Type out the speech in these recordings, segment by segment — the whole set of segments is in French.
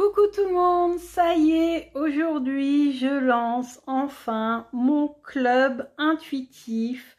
Coucou tout le monde, ça y est, aujourd'hui je lance enfin mon club intuitif.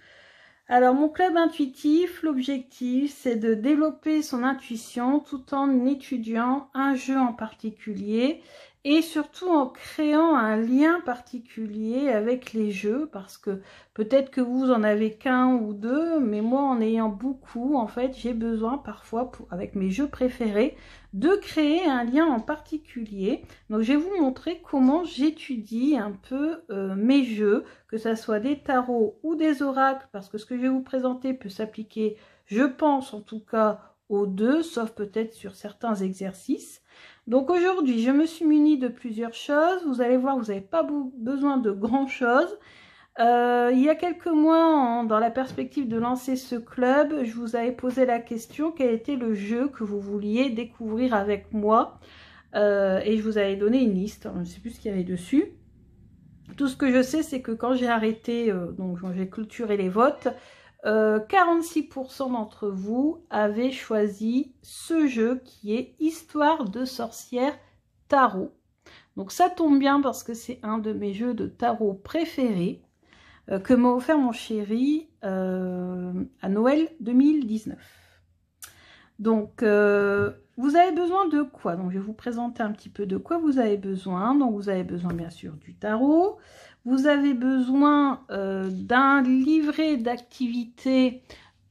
Alors mon club intuitif, l'objectif c'est de développer son intuition tout en étudiant un jeu en particulier et surtout en créant un lien particulier avec les jeux, parce que peut-être que vous en avez qu'un ou deux, mais moi en ayant beaucoup, en fait j'ai besoin parfois, avec mes jeux préférés, de créer un lien en particulier. Donc je vais vous montrer comment j'étudie un peu mes jeux, que ça soit des tarots ou des oracles, parce que ce que je vais vous présenter peut s'appliquer, je pense en tout cas, aux deux, sauf peut-être sur certains exercices. Donc aujourd'hui, je me suis munie de plusieurs choses. Vous allez voir, vous n'avez pas besoin de grand-chose. Il y a quelques mois, dans la perspective de lancer ce club, je vous avais posé la question quel était le jeu que vous vouliez découvrir avec moi. Et je vous avais donné une liste, je ne sais plus ce qu'il y avait dessus. Tout ce que je sais, c'est que quand j'ai arrêté, donc j'ai clôturé les votes, 46% d'entre vous avaient choisi ce jeu qui est Histoire de sorcière tarot. Donc ça tombe bien parce que c'est un de mes jeux de tarot préférés que m'a offert mon chéri à Noël 2019. Donc vous avez besoin de quoi? Donc je vais vous présenter un petit peu de quoi vous avez besoin. Donc vous avez besoin bien sûr du tarot. Vous avez besoin d'un livret d'activités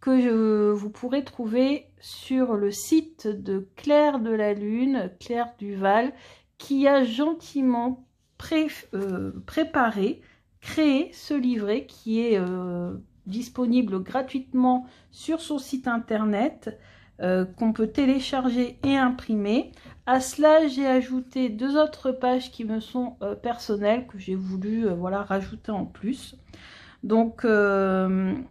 que vous pourrez trouver sur le site de Claire de la Lune, Claire Duval, qui a gentiment préparé, créé ce livret qui est disponible gratuitement sur son site internet, qu'on peut télécharger et imprimer. À cela, j'ai ajouté deux autres pages qui me sont personnelles, que j'ai voulu voilà, rajouter en plus. Donc un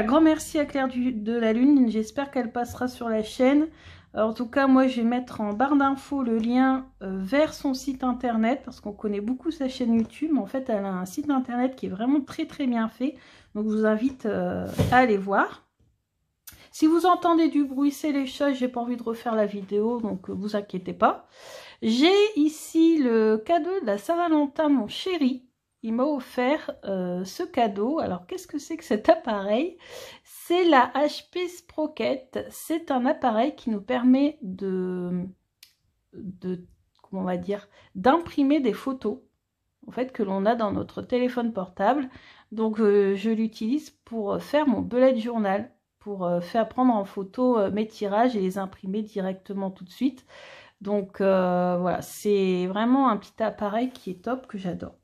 grand merci à Claire de la Lune, j'espère qu'elle passera sur la chaîne. En tout cas, moi, je vais mettre en barre d'infos le lien vers son site internet, parce qu'on connaît beaucoup sa chaîne YouTube, mais en fait, elle a un site internet qui est vraiment très très bien fait. Donc, je vous invite à aller voir. Si vous entendez du bruit, c'est les chats, j'ai pas envie de refaire la vidéo, donc vous inquiétez pas. J'ai ici le cadeau de la Saint-Valentin, mon chéri. Il m'a offert ce cadeau. Alors, qu'est-ce que c'est que cet appareil? C'est la HP Sprocket. C'est un appareil qui nous permet comment on va dire, d'imprimer des photos, en fait, que l'on a dans notre téléphone portable. Donc, je l'utilise pour faire mon bullet journal, pour faire prendre en photo mes tirages et les imprimer directement tout de suite. Donc voilà, c'est vraiment un petit appareil qui est top, que j'adore.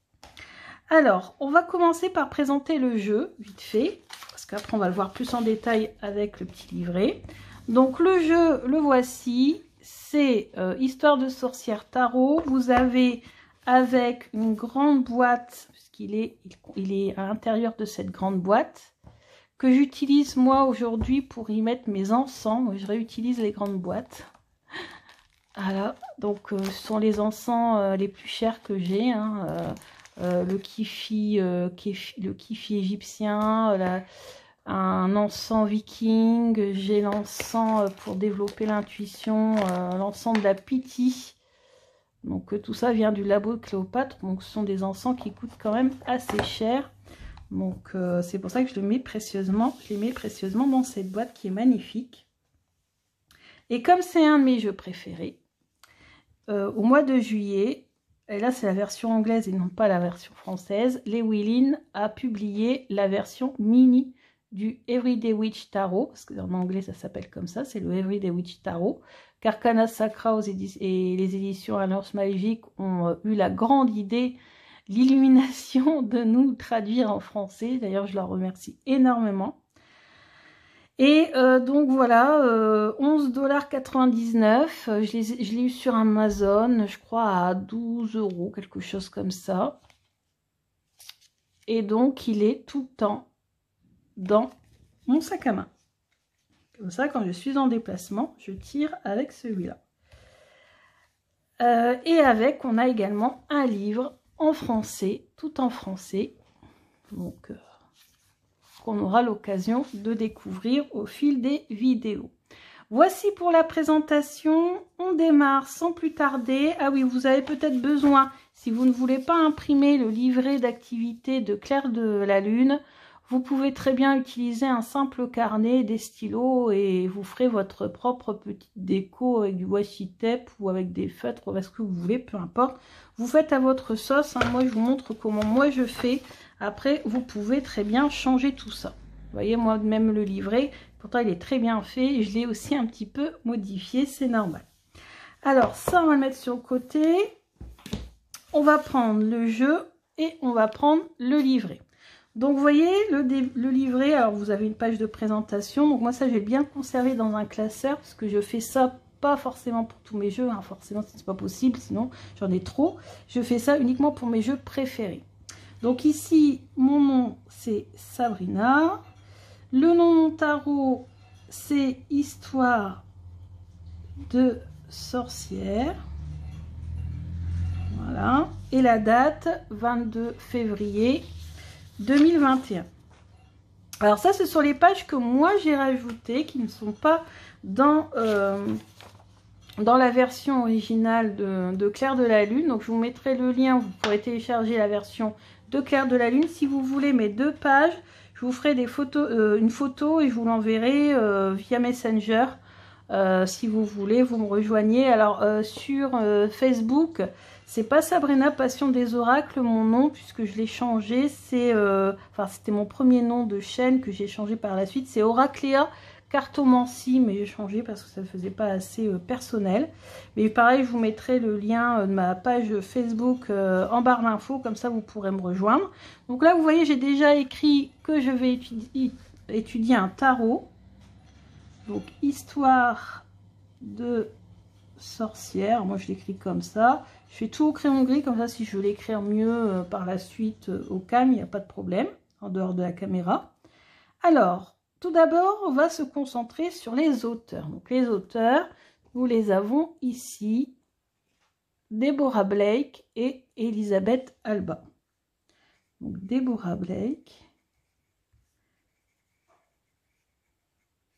Alors, on va commencer par présenter le jeu, vite fait, parce qu'après on va le voir plus en détail avec le petit livret. Donc le jeu, le voici, c'est Histoire de sorcière tarot. Vous avez avec une grande boîte, puisqu'il est à l'intérieur de cette grande boîte, que j'utilise moi aujourd'hui pour y mettre mes encens. Moi, je réutilise les grandes boîtes. Voilà, donc ce sont les encens les plus chers que j'ai, hein. Le kifi égyptien, un encens viking, j'ai l'encens pour développer l'intuition, l'encens de la Pythie. Donc tout ça vient du labo de Cléopâtre, donc ce sont des encens qui coûtent quand même assez cher. Donc c'est pour ça que je les mets précieusement dans cette boîte qui est magnifique. Et comme c'est un de mes jeux préférés, au mois de juillet, et là c'est la version anglaise et non pas la version française, Llewellyn a publié la version mini du Everyday Witch Tarot, parce qu'en anglais ça s'appelle comme ça, c'est le Everyday Witch Tarot, qu'Arcana Sacra et les éditions A Norse Magic ont eu la grande idée, l'illumination de nous traduire en français. D'ailleurs, je leur remercie énormément. Et donc voilà, 11,99 $. Je l'ai eu sur Amazon, je crois à 12 €, quelque chose comme ça. Et donc, il est tout le temps dans mon sac à main. Comme ça, quand je suis en déplacement, je tire avec celui-là. Et avec, on a également un livre en français, tout en français. Donc qu'on aura l'occasion de découvrir au fil des vidéos. Voici pour la présentation. On démarre sans plus tarder. Ah oui, vous avez peut-être besoin, si vous ne voulez pas imprimer le livret d'activité de Claire de la Lune, vous pouvez très bien utiliser un simple carnet, des stylos et vous ferez votre propre petite déco avec du washi tape ou avec des feutres ou avec ce que vous voulez, peu importe. Vous faites à votre sauce, hein. Moi je vous montre comment moi je fais. Après vous pouvez très bien changer tout ça. Vous voyez, moi même le livret, pourtant il est très bien fait, je l'ai aussi un petit peu modifié, c'est normal. Alors ça on va le mettre sur le côté. On va prendre le jeu et on va prendre le livret. Donc vous voyez le livret, alors vous avez une page de présentation, donc moi ça je vais bien conserver dans un classeur parce que je fais ça pas forcément pour tous mes jeux, hein, forcément c'est pas possible, sinon j'en ai trop. Je fais ça uniquement pour mes jeux préférés. Donc ici mon nom c'est Sabrina, le nom de mon tarot c'est Histoire de sorcière, voilà, et la date 22 février 2021. Alors ça, ce sont les pages que moi j'ai rajoutées, qui ne sont pas dans la version originale de Claire de la Lune. Donc je vous mettrai le lien, vous pourrez télécharger la version de Claire de la Lune. Si vous voulez mes 2 pages, je vous ferai des photos, une photo et je vous l'enverrai via Messenger. Si vous voulez, vous me rejoignez. Alors sur Facebook, c'est pas Sabrina Passion des Oracles mon nom, puisque je l'ai changé. C'est enfin c'était mon premier nom de chaîne que j'ai changé par la suite. C'est Oracléa Cartomancie, mais j'ai changé parce que ça ne faisait pas assez personnel. Mais pareil, je vous mettrai le lien de ma page Facebook en barre d'infos, comme ça vous pourrez me rejoindre. Donc là, vous voyez, j'ai déjà écrit que je vais étudier un tarot. Donc, Histoire de sorcière. Moi, je l'écris comme ça. Je fais tout au crayon gris, comme ça, si je veux l'écrire mieux par la suite au calme, il n'y a pas de problème, en dehors de la caméra. Alors, tout d'abord, on va se concentrer sur les auteurs. Donc, les auteurs, nous les avons ici. Deborah Blake et Elisabeth Alba. Donc, Deborah Blake.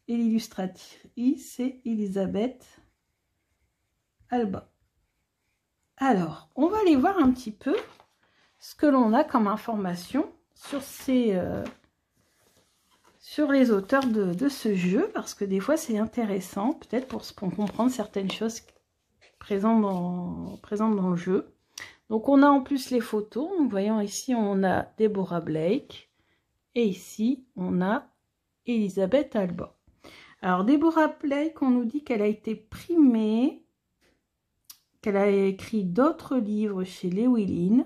Et l'illustratrice, c'est Elisabeth Alba. Alors, on va aller voir un petit peu ce que l'on a comme information sur sur les auteurs de ce jeu, parce que des fois c'est intéressant, peut-être pour comprendre certaines choses présentes dans le jeu. Donc on a en plus les photos. Nous voyons ici on a Deborah Blake et ici on a Elisabeth Alba. Alors, Deborah Blake, on nous dit qu'elle a été primée, qu'elle a écrit d'autres livres chez Llewellyn,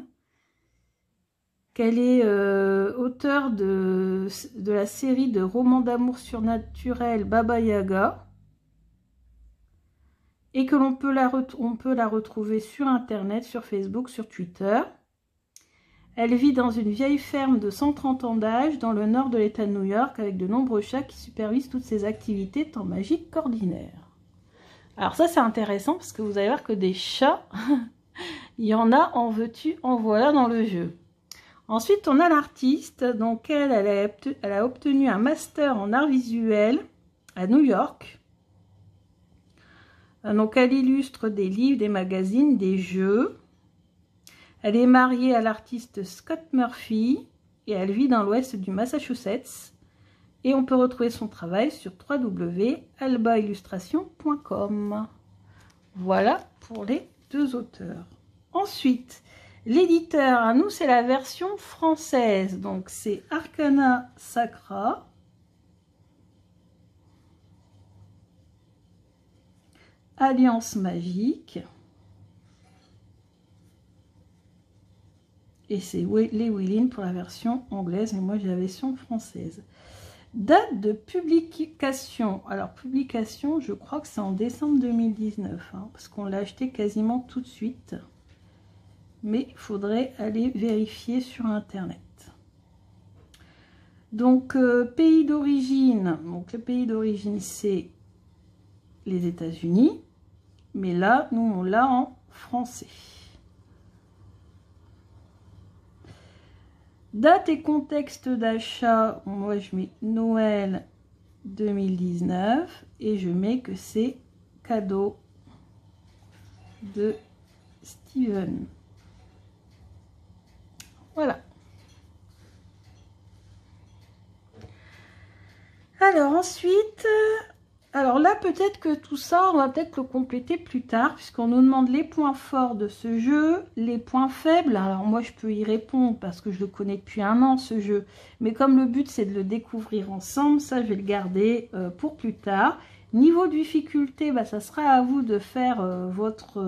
qu'elle est auteure de la série de romans d'amour surnaturel Baba Yaga, et que l'on peut la retrouver sur Internet, sur Facebook, sur Twitter. Elle vit dans une vieille ferme de 130 ans d'âge dans le nord de l'État de New York avec de nombreux chats qui supervisent toutes ses activités tant magiques qu'ordinaires. Alors ça c'est intéressant parce que vous allez voir que des chats, il y en a en veux-tu, en voilà dans le jeu. Ensuite on a l'artiste, donc elle a obtenu un master en art visuel à New York. Donc elle illustre des livres, des magazines, des jeux. Elle est mariée à l'artiste Scott Murphy et elle vit dans l'ouest du Massachusetts. Et on peut retrouver son travail sur www.albaillustration.com. Voilà pour les 2 auteurs. Ensuite, l'éditeur, à nous, c'est la version française. Donc, c'est Arcana Sacra. Alliance Magique. Et c'est Llewellyn pour la version anglaise, et moi j'ai la version française. Date de publication. Alors, publication, je crois que c'est en décembre 2019, hein, parce qu'on l'a acheté quasiment tout de suite. Mais il faudrait aller vérifier sur Internet. Donc, pays d'origine. Donc, le pays d'origine, c'est les États-Unis. Mais là, nous, on l'a en français. Date et contexte d'achat, moi je mets Noël 2019 et je mets que c'est cadeau de Steven. Voilà. Alors ensuite, alors là peut-être que tout ça, on va peut-être le compléter plus tard puisqu'on nous demande les points forts de ce jeu, les points faibles. Alors moi je peux y répondre parce que je le connais depuis un an ce jeu. Mais comme le but c'est de le découvrir ensemble, ça je vais le garder pour plus tard. Niveau difficulté, bah, ça sera à vous de faire votre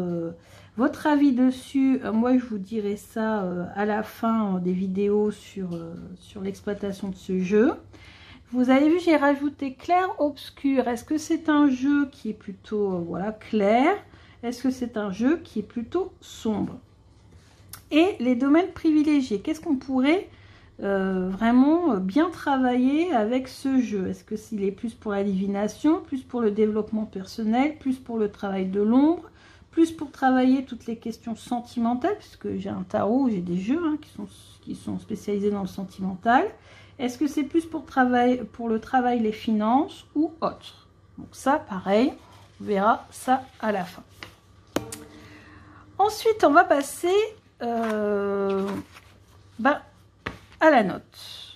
avis dessus. Moi je vous dirai ça à la fin des vidéos sur l'exploitation de ce jeu. Vous avez vu, j'ai rajouté clair, obscur. Est-ce que c'est un jeu qui est plutôt voilà, clair? Est-ce que c'est un jeu qui est plutôt sombre? Et les domaines privilégiés, qu'est-ce qu'on pourrait vraiment bien travailler avec ce jeu? Est-ce que s'il est plus pour la divination, plus pour le développement personnel, plus pour le travail de l'ombre, plus pour travailler toutes les questions sentimentales, puisque j'ai un tarot, j'ai des jeux hein, qui sont spécialisés dans le sentimental. Est-ce que c'est plus pour le travail, les finances ou autre? Donc ça, pareil, on verra ça à la fin. Ensuite, on va passer à la note.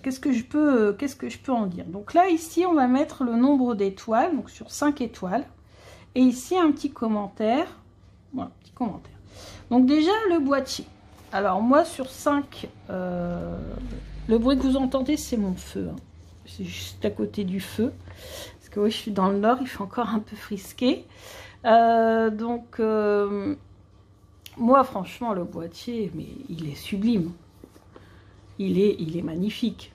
Qu'est-ce que je peux en dire? Donc là, ici, on va mettre le nombre d'étoiles, donc sur 5 étoiles. Et ici, un petit commentaire. Voilà, petit commentaire. Donc déjà, le boîtier. Alors moi, sur 5... le bruit que vous entendez, c'est mon feu. Hein. C'est juste à côté du feu. Parce que oui, je suis dans le nord, il fait encore un peu frisqué. Moi, franchement, le boîtier, mais il est sublime. Il est magnifique.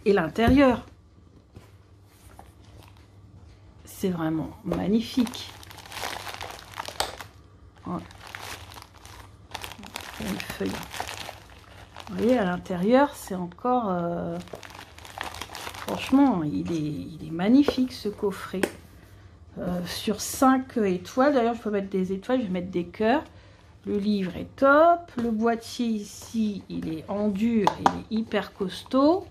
Et l'intérieur, c'est vraiment magnifique. Voilà. Une feuille. Vous voyez, à l'intérieur, c'est encore... franchement, il est magnifique, ce coffret. Sur 5 étoiles, d'ailleurs, je peux mettre des étoiles, je vais mettre des cœurs. Le livre est top. Le boîtier, ici, il est en dur, il est hyper costaud.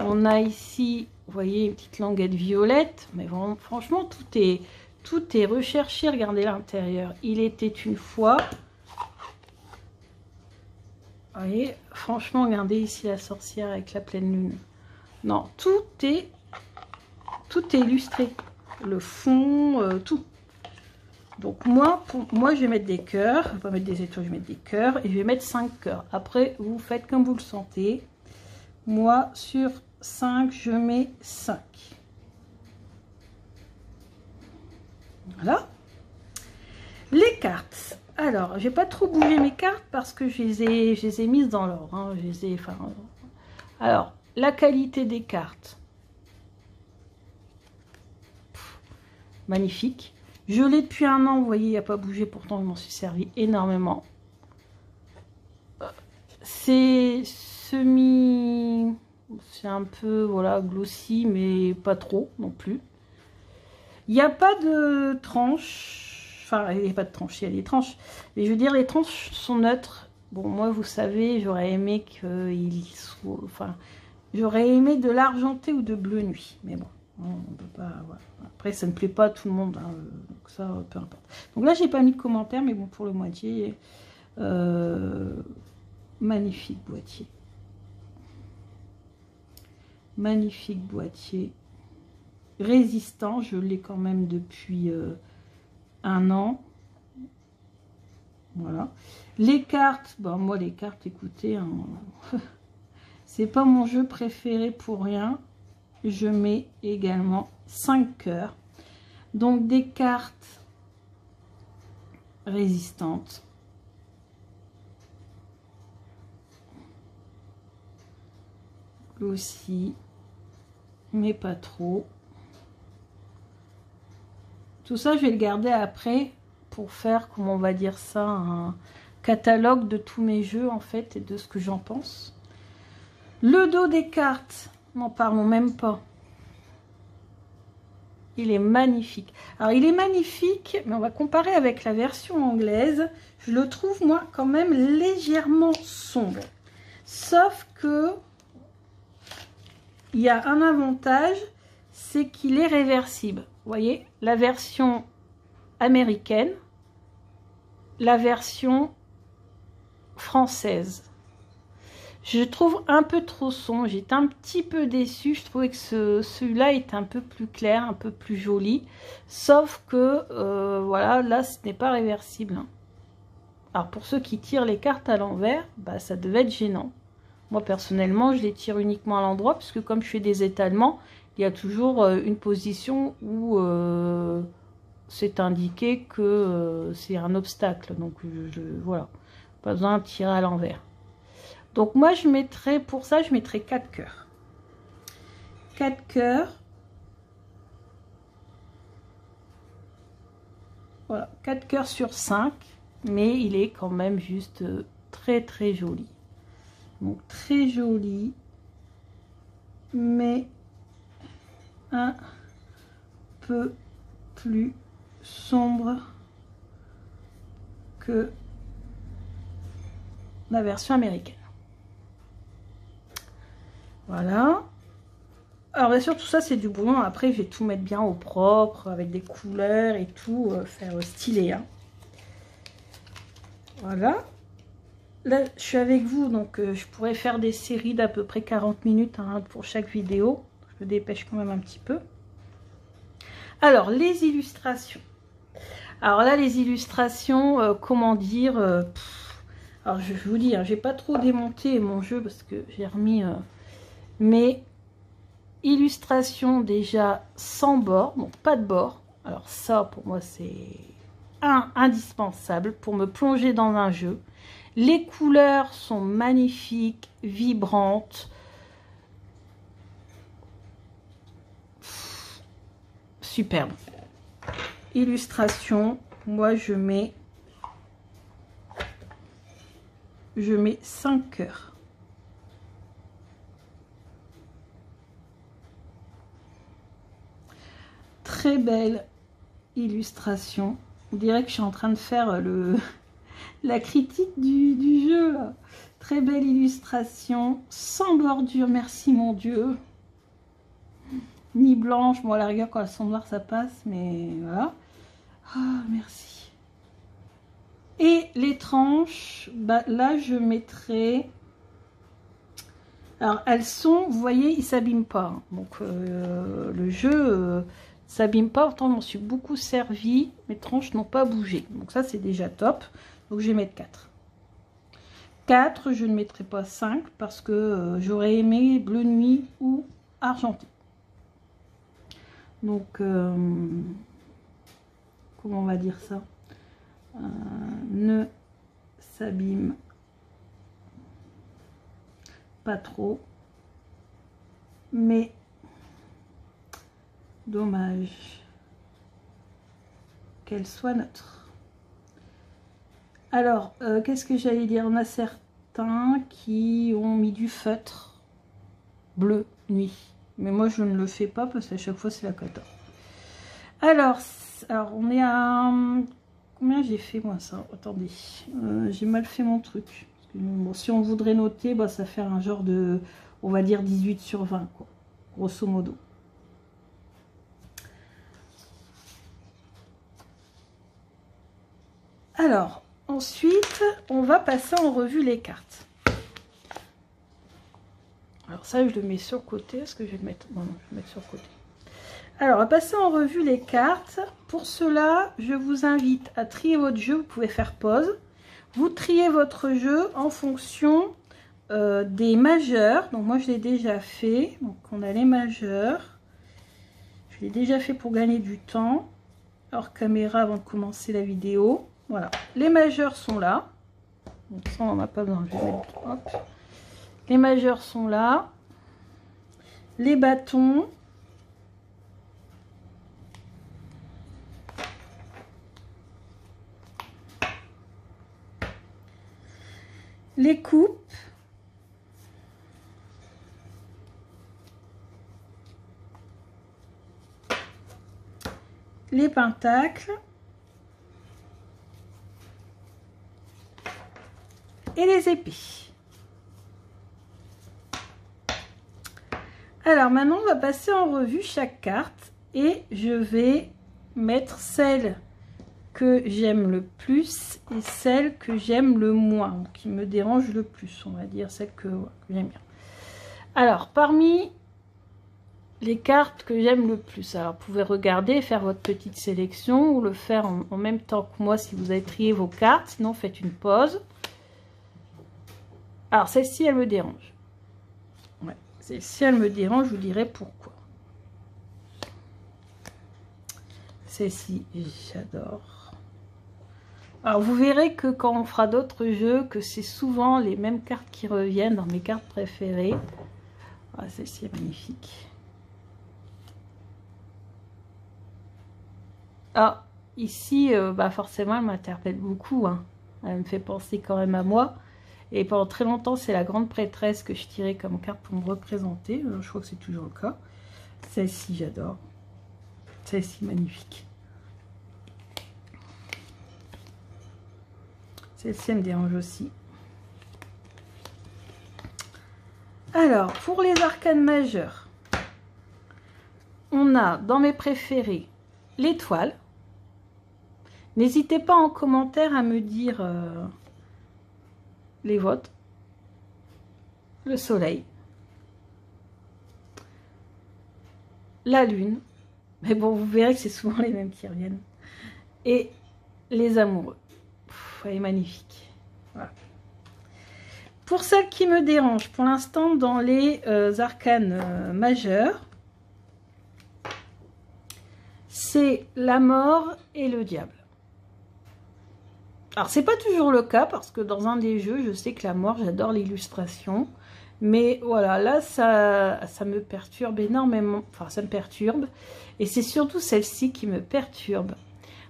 On a ici, vous voyez, une petite languette violette. Mais vraiment, franchement, tout est recherché. Regardez l'intérieur. Il était une fois... Vous voyez, franchement, regardez ici la sorcière avec la pleine lune. Non, tout est illustré. Le fond, tout. Donc moi, je vais mettre des cœurs. Je ne vais pas mettre des étoiles, je vais mettre des cœurs. Et je vais mettre 5 cœurs. Après, vous faites comme vous le sentez. Moi, sur 5, je mets 5. Voilà. Les cartes. Alors, je vais pas trop bouger mes cartes parce que je les ai mises dans l'ordre. Hein. Alors, la qualité des cartes. Magnifique. Je l'ai depuis un an, vous voyez, il n'a pas bougé. Pourtant, je m'en suis servi énormément. C'est c'est un peu, voilà, glossy, mais pas trop non plus. Il n'y a pas de tranches. Enfin, il n'y a pas de tranches, il y a des tranches. Mais je veux dire, les tranches sont neutres. Bon, moi, vous savez, j'aurais aimé qu'il soit... Enfin, j'aurais aimé de l'argenté ou de bleu nuit. Mais bon, on peut pas... Voilà. Après, ça ne plaît pas à tout le monde. Hein, donc ça, peu importe. Donc là, j'ai pas mis de commentaire, mais bon, pour le moitié... magnifique boîtier. Magnifique boîtier. Résistant, je l'ai quand même depuis... un an. Voilà. Les cartes, bon, moi les cartes, écoutez, hein, c'est pas mon jeu préféré pour rien. Je mets également 5 cœurs. Donc des cartes résistantes. Aussi, mais pas trop. Tout ça, je vais le garder après pour faire, comment on va dire ça, un catalogue de tous mes jeux, en fait, et de ce que j'en pense. Le dos des cartes, n'en parlons même pas. Il est magnifique. Alors, il est magnifique, mais on va comparer avec la version anglaise. Je le trouve, moi, quand même légèrement sombre. Sauf que... il y a un avantage, c'est qu'il est réversible. Vous voyez, la version américaine, la version française. Je trouve un peu trop sombre, j'étais un petit peu déçue, je trouvais que celui-là est un peu plus clair, un peu plus joli, sauf que, voilà, là ce n'est pas réversible. Hein. Alors pour ceux qui tirent les cartes à l'envers, bah, ça devait être gênant. Moi personnellement, je les tire uniquement à l'endroit, parce que comme je fais des étalements, il y a toujours une position où c'est indiqué que c'est un obstacle, donc voilà, pas besoin de tirer à l'envers. Donc moi je mettrai, pour ça je mettrai 4 cœurs. 4 cœurs. Voilà, 4 cœurs sur 5. Mais il est quand même juste très très joli. Donc très joli. Mais un peu plus sombre que la version américaine. Voilà. Alors bien sûr tout ça c'est du bouillon. Après je vais tout mettre bien au propre avec des couleurs et tout, faire stylé. Hein. Voilà. Là je suis avec vous donc je pourrais faire des séries d'à peu près 40 minutes hein, pour chaque vidéo. Je me dépêche quand même un petit peu. Alors les illustrations. Alors là les illustrations, comment dire, alors je vous dis, hein, j'ai pas trop démonté mon jeu parce que j'ai remis mes illustrations déjà sans bord, donc pas de bord. Alors ça pour moi c'est indispensable pour me plonger dans un jeu. Les couleurs sont magnifiques, vibrantes. Superbe. Illustration, moi je mets 5 cœurs. Très belle illustration. On dirait que je suis en train de faire la critique du jeu. Là. Très belle illustration, sans bordure, merci mon Dieu. Ni blanche, bon à la rigueur quand elles sont noires ça passe, mais voilà. Ah, merci. Et les tranches, bah, là je mettrai... Alors elles sont, vous voyez, ils ne s'abîment pas. Hein. Donc le jeu s'abîme pas, pourtant je m'en suis beaucoup servi. Mes tranches n'ont pas bougé. Donc ça c'est déjà top. Donc je vais mettre 4. 4, je ne mettrai pas 5 parce que j'aurais aimé bleu nuit ou argenté. Donc, comment on va dire ça, ne s'abîme pas trop, mais dommage qu'elle soit neutre. Alors, qu'est-ce que j'allais dire? On a certains qui ont mis du feutre bleu nuit. Mais moi, je ne le fais pas parce qu'à chaque fois, c'est la cata. Alors, on est à... Combien j'ai fait, moi, ça? Attendez. J'ai mal fait mon truc. Parce que, bon, si on voudrait noter, bah, ça fait un genre de... On va dire 18 sur 20, quoi. Grosso modo. Alors, ensuite, on va passer en revue les cartes. Alors ça, je le mets sur le côté. Est-ce que je vais le mettre? Non, non, je vais le mettre sur le côté. Alors, on va passer en revue les cartes. Pour cela, je vous invite à trier votre jeu. Vous pouvez faire pause. Vous triez votre jeu en fonction des majeurs. Donc, moi, je l'ai déjà fait. Donc, on a les majeurs. Je l'ai déjà fait pour gagner du temps. Hors caméra avant de commencer la vidéo. Voilà. Les majeurs sont là. Donc, ça, on n'en a pas besoin. Je vais mettre... Hop. Les majeurs sont là. Les bâtons. Les coupes. Les pentacles. Et les épées. Alors maintenant, on va passer en revue chaque carte et je vais mettre celle que j'aime le plus et celle que j'aime le moins, qui me dérange le plus, on va dire, celle que j'aime bien. Alors, parmi les cartes que j'aime le plus, alors vous pouvez regarder, faire votre petite sélection ou le faire en même temps que moi si vous avez trié vos cartes, sinon faites une pause. Alors, celle-ci, elle me dérange. Ouais, celle-ci, elle me dérange, je vous dirai pourquoi. Celle-ci, j'adore. Alors, vous verrez que quand on fera d'autres jeux, que c'est souvent les mêmes cartes qui reviennent dans mes cartes préférées. Ah, celle-ci est magnifique. Ah, ici, bah forcément, elle m'interpelle beaucoup. Hein. Elle me fait penser quand même à moi. Et pendant très longtemps, c'est la grande prêtresse que je tirais comme carte pour me représenter. Je crois que c'est toujours le cas. Celle-ci, j'adore. Celle-ci, magnifique. Celle-ci, elle me dérange aussi. Alors, pour les arcanes majeures, on a dans mes préférés l'étoile. N'hésitez pas en commentaire à me dire les vôtres. Le soleil. La lune. Mais bon, vous verrez que c'est souvent les mêmes qui reviennent. Et les amoureux. Elle est magnifique. Voilà. Pour celle qui me dérange, pour l'instant, dans les arcanes majeurs, c'est la mort et le diable. Alors, c'est pas toujours le cas, parce que dans un des jeux, je sais que la mort, j'adore l'illustration. Mais voilà, là, ça me perturbe énormément. Enfin, ça me perturbe. Et c'est surtout celle-ci qui me perturbe.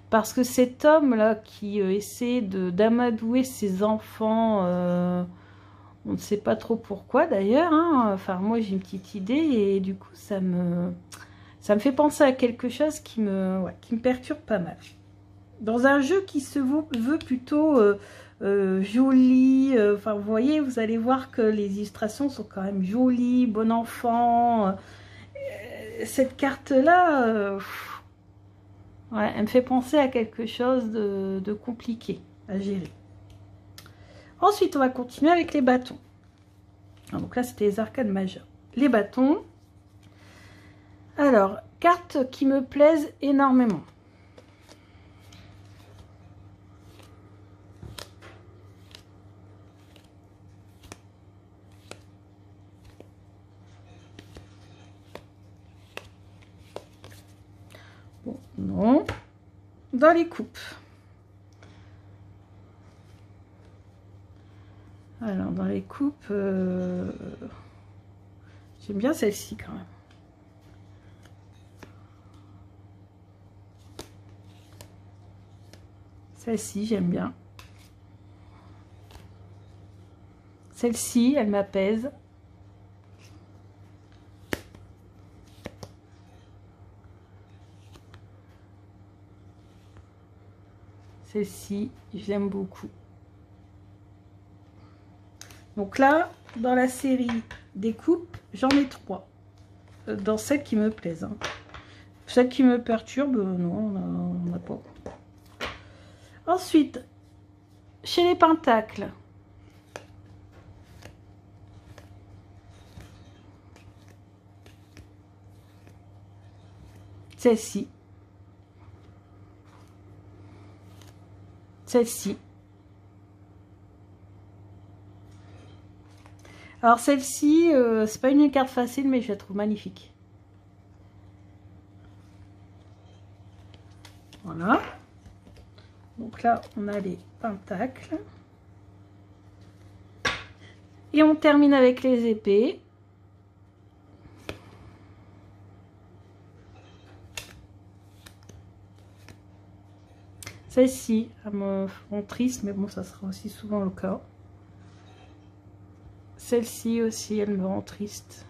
Parce que cet homme-là qui essaie d'amadouer ses enfants, on ne sait pas trop pourquoi d'ailleurs. Hein. Enfin, moi, j'ai une petite idée et du coup, ça me fait penser à quelque chose qui me perturbe pas mal. Dans un jeu qui se veut plutôt joli, enfin vous voyez, vous allez voir que les illustrations sont quand même jolies, bon enfant. Cette carte-là, ouais, elle me fait penser à quelque chose de compliqué à gérer. Ensuite, on va continuer avec les bâtons. Alors, donc là, c'était les arcanes majeures. Les bâtons. Alors, cartes qui me plaisent énormément. Bon, non. Dans les coupes. Alors, dans les coupes, j'aime bien celle-ci quand même. Celle-ci, j'aime bien. Celle-ci, elle m'apaise. Celle-ci, je l'aime beaucoup. Donc là, dans la série des coupes, j'en ai 3. Dans celles qui me plaisent. Hein. Celles qui me perturbent, non, on n'a pas. Ensuite, chez les pentacles. Celle-ci. Celle-ci. Alors celle-ci, c'est pas une carte facile, mais je la trouve magnifique. Voilà. Donc là, on a les pentacles. Et on termine avec les épées. Celle-ci, elle me rend triste, mais bon, ça sera aussi souvent le cas. Celle-ci aussi, elle me rend triste.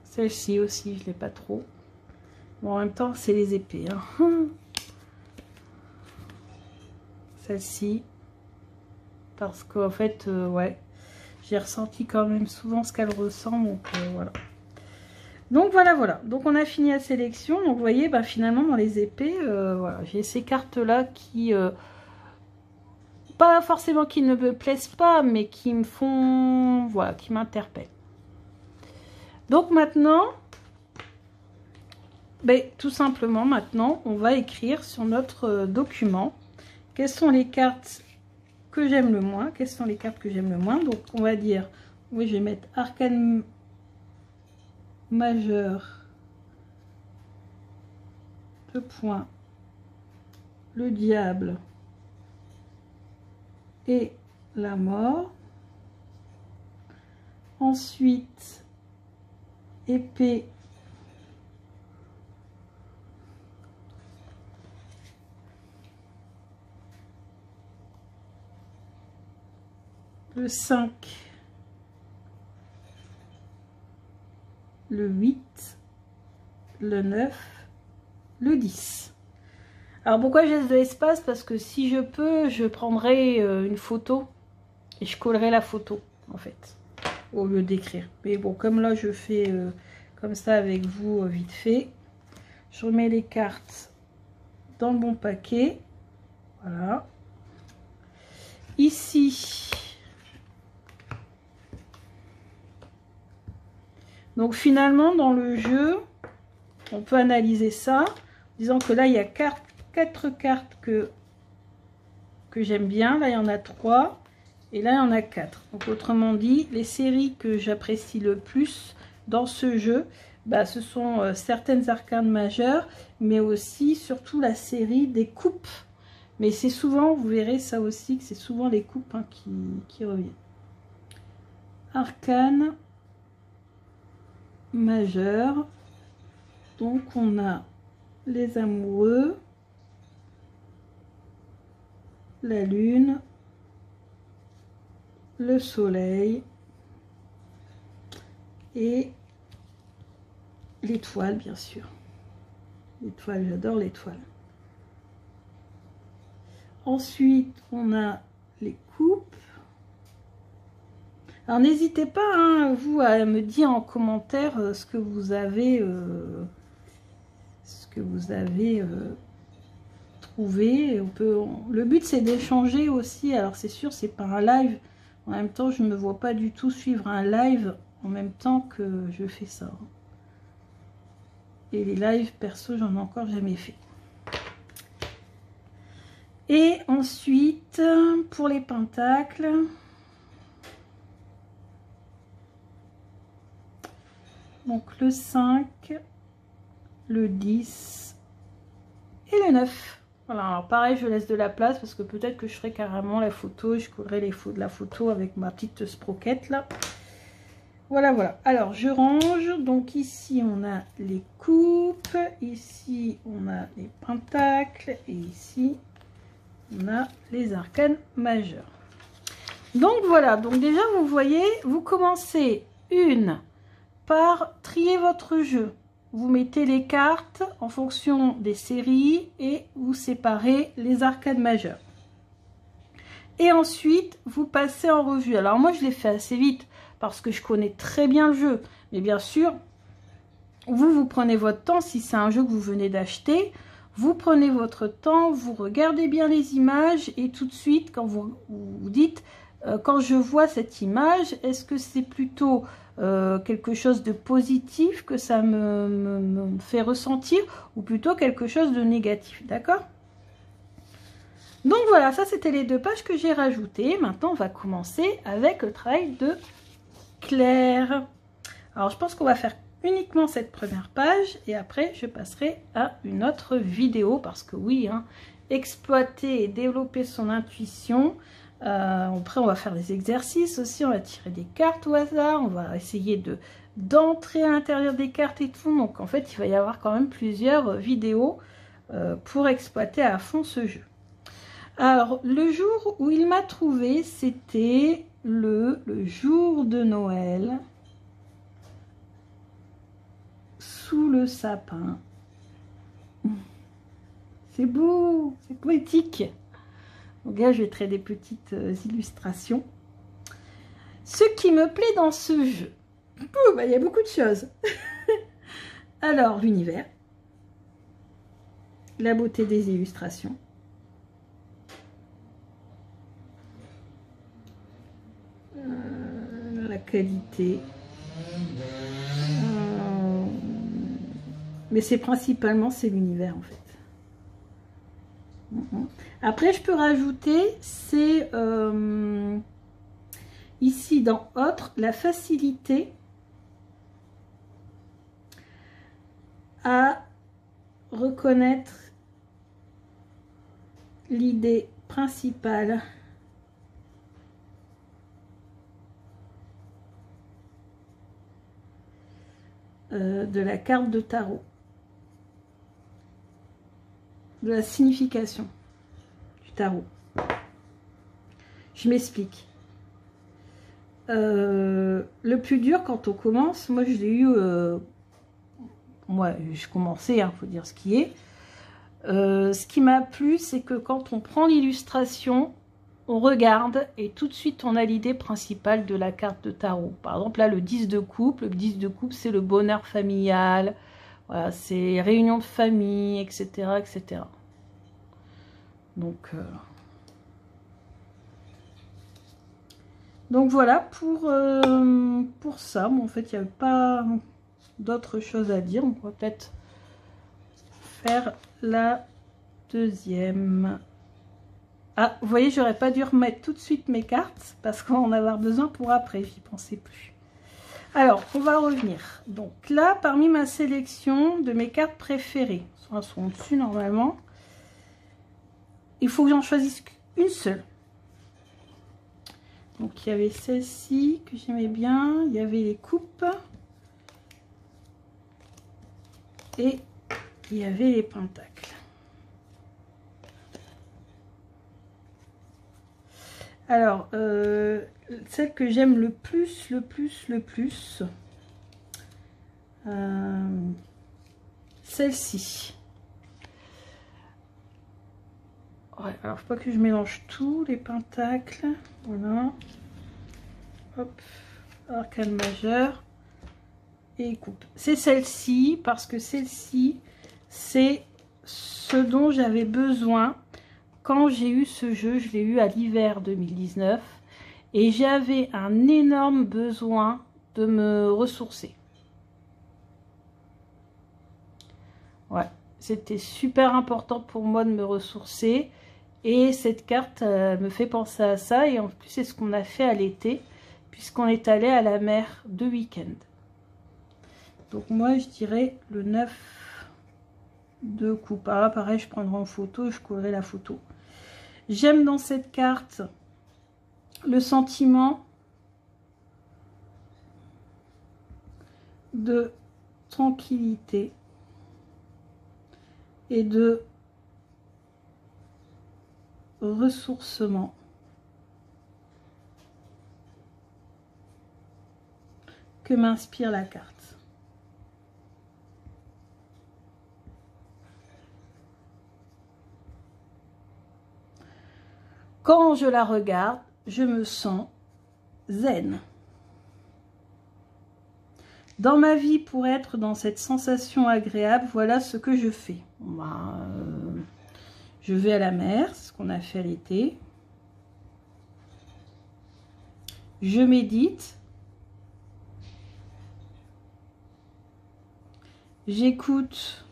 Celle-ci aussi, je ne l'ai pas trop. Bon, en même temps, c'est les épées. Hein. Celle-ci. Parce qu'en fait, ouais, j'ai ressenti quand même souvent ce qu'elle ressent, donc voilà. Donc voilà. Donc on a fini la sélection. Donc vous voyez, bah, finalement dans les épées, voilà, j'ai ces cartes-là qui, pas forcément qui ne me plaisent pas, mais qui me font, voilà, qui m'interpellent. Donc maintenant, ben, tout simplement maintenant, on va écrire sur notre document quelles sont les cartes que j'aime le moins. Quelles sont les cartes que j'aime le moins. Donc on va dire, oui, je vais mettre arcane majeur, deux points, le diable et la mort. Ensuite, épée, le 5, le 8, le 9, le 10. Alors pourquoi je laisse de l'espace? Parce que si je peux, je prendrai une photo et je collerai la photo en fait, au lieu d'écrire. Mais bon, comme là je fais comme ça avec vous vite fait, je remets les cartes dans le bon paquet. Voilà. Ici, donc finalement dans le jeu, on peut analyser ça, en disant que là il y a 4 cartes que j'aime bien, là il y en a 3 et là il y en a 4. Donc autrement dit, les séries que j'apprécie le plus dans ce jeu, bah, ce sont certaines arcanes majeures, mais aussi surtout la série des coupes. Mais c'est souvent, vous verrez ça aussi, que c'est souvent les coupes hein, qui reviennent. Arcane majeur, donc on a les amoureux, la lune, le soleil et l'étoile, bien sûr. L'étoile, j'adore l'étoile. Ensuite, on a les coupes. Alors, n'hésitez pas, hein, vous, à me dire en commentaire ce que vous avez, trouvé. Le but, c'est d'échanger aussi. Alors, c'est sûr, c'est pas un live. En même temps, je ne me vois pas du tout suivre un live en même temps que je fais ça. Et les lives, perso, j'en ai encore jamais fait. Et ensuite, pour les pentacles, donc le 5, le 10 et le 9. Voilà, alors pareil, je laisse de la place parce que peut-être que je ferai carrément la photo, je collerai la photo avec ma petite sproquette là. Voilà. Alors, je range. Donc ici, on a les coupes. Ici, on a les pentacles. Et ici, on a les arcanes majeures. Donc voilà, donc déjà vous voyez, vous commencez par trier votre jeu. Vous mettez les cartes en fonction des séries et vous séparez les arcanes majeures. Et ensuite, vous passez en revue. Alors moi, je l'ai fait assez vite parce que je connais très bien le jeu. Mais bien sûr, vous prenez votre temps si c'est un jeu que vous venez d'acheter. Vous prenez votre temps, vous regardez bien les images et tout de suite, quand vous dites, quand je vois cette image, est-ce que c'est plutôt quelque chose de positif que ça me fait ressentir ou plutôt quelque chose de négatif, d'accord? Donc voilà, ça c'était les 2 pages que j'ai rajoutées. Maintenant, on va commencer avec le travail de Claire. Alors, je pense qu'on va faire uniquement cette première page et après je passerai à une autre vidéo parce que oui, hein, exploiter et développer son intuition. Après on va faire des exercices aussi, on va tirer des cartes au hasard, on va essayer d'entrer à l'intérieur des cartes et tout. Donc en fait il va y avoir quand même plusieurs vidéos pour exploiter à fond ce jeu. Alors le jour où il m'a trouvé, c'était le jour de Noël. Sous le sapin. C'est beau, c'est poétique. Donc là, je vais traiter des petites illustrations. Ce qui me plaît dans ce jeu, il y a beaucoup de choses. Alors, l'univers, la beauté des illustrations, la qualité, mais c'est principalement c'est l'univers en fait. Après, je peux rajouter, c'est ici dans autre, la facilité à reconnaître l'idée principale de la carte de tarot, de la signification du tarot. Je m'explique. Le plus dur quand on commence, moi je l'ai eu, moi je commençais, hein, faut dire ce qui est. Ce qui m'a plu, c'est que quand on prend l'illustration, on regarde et tout de suite on a l'idée principale de la carte de tarot. Par exemple là le 10 de coupe, c'est le bonheur familial, voilà, c'est réunion de famille, etc. etc. Donc voilà pour ça. Bon, en fait il n'y a pas d'autre chose à dire, on va peut-être faire la deuxième. Ah, vous voyez, j'aurais pas dû remettre tout de suite mes cartes parce qu'on va en avoir besoin pour après, j'y pensais plus. Alors, on va revenir. Donc là, parmi ma sélection de mes cartes préférées, elles sont au-dessus normalement, il faut que j'en choisisse une seule. Donc il y avait celle-ci que j'aimais bien, il y avait les coupes et il y avait les pentacles. Alors, celle que j'aime le plus, celle-ci. Ouais, alors faut pas que je mélange tous les pentacles. Voilà. Hop, arcane majeur et coupe. C'est celle-ci parce que celle-ci, c'est ce dont j'avais besoin. Quand j'ai eu ce jeu, je l'ai eu à l'hiver 2019 et j'avais un énorme besoin de me ressourcer. Ouais, c'était super important pour moi de me ressourcer et cette carte me fait penser à ça et en plus c'est ce qu'on a fait à l'été puisqu'on est allé à la mer de week-end. Donc moi je dirais le 9 de coupe. Alors là pareil, je prendrai en photo et je collerai la photo. J'aime dans cette carte le sentiment de tranquillité et de ressourcement que m'inspire la carte. Quand je la regarde, je me sens zen. Dans ma vie, pour être dans cette sensation agréable, voilà ce que je fais. Je vais à la mer, c'est ce qu'on a fait à l'été. Je médite. J'écoute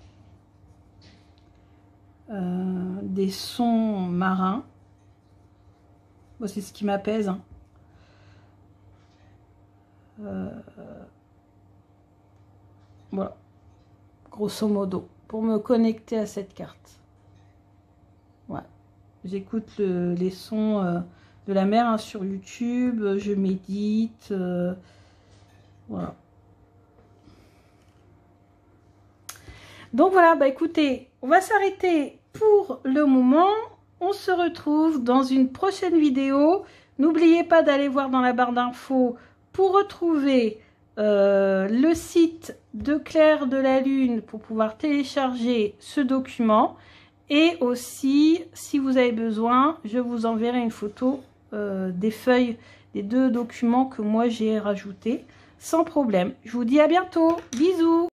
des sons marins. Bon, c'est ce qui m'apaise. Hein. Voilà. Grosso modo. Pour me connecter à cette carte. Ouais. J'écoute les sons de la mer hein, sur YouTube. Je médite. Voilà. Donc voilà, bah écoutez, on va s'arrêter pour le moment. On se retrouve dans une prochaine vidéo. N'oubliez pas d'aller voir dans la barre d'infos pour retrouver le site de Claire de la Lune pour pouvoir télécharger ce document. Et aussi, si vous avez besoin, je vous enverrai une photo des feuilles les deux documents que moi j'ai rajoutés sans problème. Je vous dis à bientôt. Bisous.